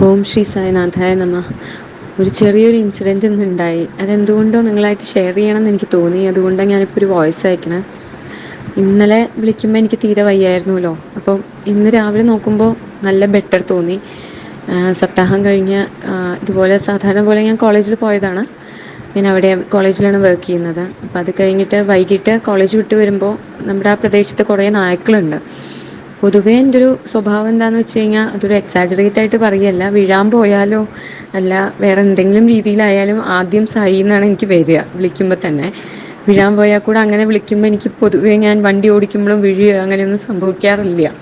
ഓം ശ്രീ സായിനാഥായ നമ. ഒരു ചെറിയൊരു ഇൻസിഡൻറ്റ് ഇന്നുണ്ടായി. അതെന്തുകൊണ്ടോ നിങ്ങളായിട്ട് ഷെയർ ചെയ്യണമെന്ന് എനിക്ക് തോന്നി. അതുകൊണ്ടാണ് ഞാനിപ്പോൾ ഒരു വോയിസ് അയക്കണേ. ഇന്നലെ വിളിക്കുമ്പോൾ എനിക്ക് തീരെ വയ്യായിരുന്നല്ലോ. അപ്പോൾ ഇന്ന് രാവിലെ നോക്കുമ്പോൾ നല്ല ബെറ്റർ തോന്നി. സപ്താഹം കഴിഞ്ഞ് ഇതുപോലെ സാധാരണ പോലെ ഞാൻ കോളേജിൽ പോയതാണ്. ഞാൻ അവിടെ കോളേജിലാണ് വർക്ക് ചെയ്യുന്നത്. അപ്പോൾ അത് കഴിഞ്ഞിട്ട് വൈകിട്ട് കോളേജ് വിട്ട് വരുമ്പോൾ നമ്മുടെ ആ പ്രദേശത്ത് കുറേ നായ്ക്കളുണ്ട്. പൊതുവേ എൻ്റെ ഒരു സ്വഭാവം എന്താണെന്ന് വെച്ച് കഴിഞ്ഞാൽ അതൊരു എക്സാജറേറ്റ് ആയിട്ട് പറയുകയല്ല, വീഴാൻ പോയാലോ അല്ല വേറെ എന്തെങ്കിലും രീതിയിലായാലും ആദ്യം സായി എന്നാണ് എനിക്ക് വരിക വിളിക്കുമ്പോൾ തന്നെ. വീഴാൻ പോയാൽ കൂടെ അങ്ങനെ വിളിക്കുമ്പോൾ എനിക്ക് പൊതുവേ ഞാൻ വണ്ടി ഓടിക്കുമ്പോഴും വീഴുക അങ്ങനെയൊന്നും സംഭവിക്കാറില്ല.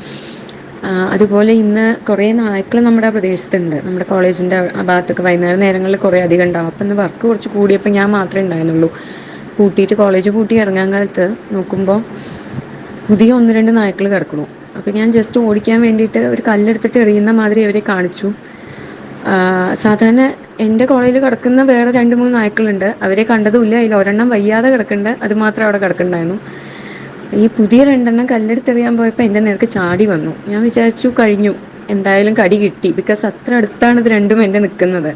അതുപോലെ ഇന്ന് കുറേ നായ്ക്കൾ നമ്മുടെ പ്രദേശത്തുണ്ട്. നമ്മുടെ കോളേജിൻ്റെ ആ ഭാഗത്തൊക്കെ വൈകുന്നേരം നേരങ്ങളിൽ കുറേ അധികം ഉണ്ടാകും. അപ്പം ഇന്ന് വർക്ക് കുറച്ച് കൂടിയപ്പോൾ ഞാൻ മാത്രമേ ഉണ്ടായിരുന്നുള്ളൂ. പൂട്ടിയിട്ട് കോളേജ് പൂട്ടി ഇറങ്ങാൻ കാലത്ത് നോക്കുമ്പോൾ പുതിയ ഒന്ന് രണ്ട് നായ്ക്കൾ കിടക്കണു. അപ്പോൾ ഞാൻ ജസ്റ്റ് ഓടിക്കാൻ വേണ്ടിയിട്ട് ഒരു കല്ലെടുത്തിട്ട് എറിയുന്ന മാതിരി അവരെ കാണിച്ചു. സാധാരണ എൻ്റെ കോളേജിൽ കിടക്കുന്ന വേറെ 2-3 നായ്ക്കളുണ്ട്. അവരെ കണ്ടതുമില്ല. അതിൽ ഒരെണ്ണം വയ്യാതെ കിടക്കുന്നുണ്ട്, അത് മാത്രം അവിടെ കിടക്കുന്നുണ്ടായിരുന്നു. ഈ പുതിയ 2 കല്ലെടുത്തെറിയാൻ പോയപ്പോൾ എൻ്റെ നേർക്ക് ചാടി വന്നു. ഞാൻ വിചാരിച്ചു കഴിഞ്ഞു, എന്തായാലും കടി കിട്ടി. ബിക്കോസ് അത്ര അടുത്താണ് ഇത് രണ്ടും എൻ്റെ നിൽക്കുന്നത്.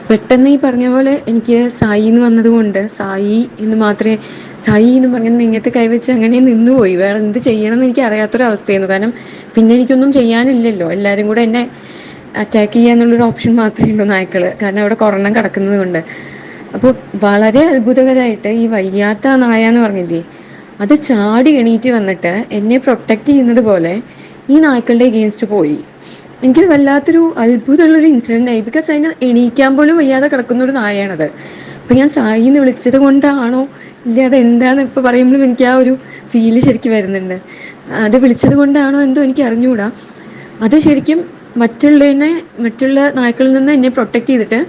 പെട്ടെന്ന് ഈ പറഞ്ഞ പോലെ എനിക്ക് സായി എന്ന് വന്നതുകൊണ്ട് സായി എന്ന് മാത്രമേ സായി എന്ന് പറഞ്ഞ് നെഞ്ഞത്ത് കൈവച്ച് അങ്ങനെ നിന്നുപോയി. വേറെ എന്ത് ചെയ്യണമെന്ന് എനിക്ക് അറിയാത്തൊരവസ്ഥയായിരുന്നു. കാരണം പിന്നെ എനിക്കൊന്നും ചെയ്യാനില്ലല്ലോ. എല്ലാവരും കൂടെ എന്നെ അറ്റാക്ക് ചെയ്യാന്നുള്ളൊരു ഓപ്ഷൻ മാത്രമേ ഉള്ളൂ നായ്ക്കൾ. കാരണം അവിടെ കൊറോണം കിടക്കുന്നത് കൊണ്ട്. അപ്പോൾ വളരെ അത്ഭുതകരമായിട്ട് ഈ വയ്യാത്ത നായ എന്ന് പറഞ്ഞില്ലേ, അത് ചാടി എണീറ്റ് വന്നിട്ട് എന്നെ പ്രൊട്ടക്റ്റ് ചെയ്യുന്നത് പോലെ ഈ നായ്ക്കളുടെ എഗെയിൻസ്റ്റ് പോയി. എനിക്കത് വല്ലാത്തൊരു അത്ഭുതമുള്ളൊരു ഇൻസിഡൻ്റ് ആയി. ബിക്കോസ് അതിന് എണീക്കാൻ പോലും വയ്യാതെ കിടക്കുന്നൊരു നായയാണത്. അപ്പോൾ ഞാൻ സായി എന്ന് വിളിച്ചത് കൊണ്ടാണോ ഇല്ല അതെന്താണെന്ന് ഇപ്പോൾ പറയുമ്പോഴും എനിക്ക് ആ ഒരു ഫീല് ശരിക്കും വരുന്നുണ്ട്. അത് വിളിച്ചത് കൊണ്ടാണോ എന്തോ എനിക്ക് അറിഞ്ഞുകൂടാ. അത് ശരിക്കും മറ്റുള്ള നായ്ക്കളിൽ നിന്ന് എന്നെ പ്രൊട്ടക്റ്റ് ചെയ്തിട്ട്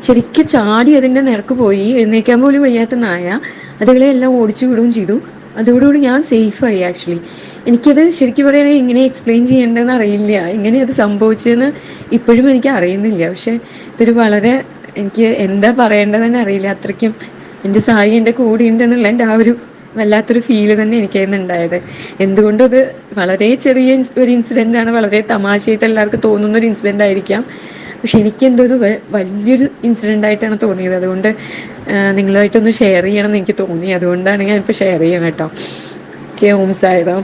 ശരിക്കും ചാടി അതിൻ്റെ നിരക്ക് പോയി. എഴുന്നേക്കാൻ പോലും വയ്യാത്ത നായ അതുങ്ങളെ എല്ലാം ഓടിച്ചു വിടുകയും ചെയ്തു. അതോടുകൂടി ഞാൻ സേഫായി. ആക്ച്വലി എനിക്കത് ശരിക്കും പറയുകയാണെങ്കിൽ എങ്ങനെ എക്സ്പ്ലെയിൻ ചെയ്യേണ്ടതെന്ന് അറിയില്ല. എങ്ങനെ അത് സംഭവിച്ചതെന്ന് ഇപ്പോഴും എനിക്ക് അറിയുന്നില്ല. പക്ഷേ ഇതൊരു വളരെ എനിക്ക് എന്താ പറയേണ്ടതെന്ന് അറിയില്ല. അത്രയ്ക്കും എൻ്റെ സായി എൻ്റെ കൂടെ ഉണ്ടെന്നുള്ള എൻ്റെ ആ ഒരു വല്ലാത്തൊരു ഫീല് തന്നെ എനിക്കതിന് ഉണ്ടായത്. എന്തുകൊണ്ടും അത് വളരെ ചെറിയ ഒരു ഇൻസിഡൻ്റാണ്. വളരെ തമാശയായിട്ട് എല്ലാവർക്കും തോന്നുന്നൊരു ഇൻസിഡൻ്റ് ആയിരിക്കാം. പക്ഷെ എനിക്കെന്തോ ഇത് വലിയൊരു ഇൻസിഡൻ്റ് ആയിട്ടാണ് തോന്നിയത്. അതുകൊണ്ട് നിങ്ങളുമായിട്ടൊന്ന് ഷെയർ ചെയ്യണമെന്ന് എനിക്ക് തോന്നി. അതുകൊണ്ടാണ് ഞാനിപ്പോൾ ഷെയർ ചെയ്യണം കേട്ടോ. ഓക്കെ, ഓം സായിറാം.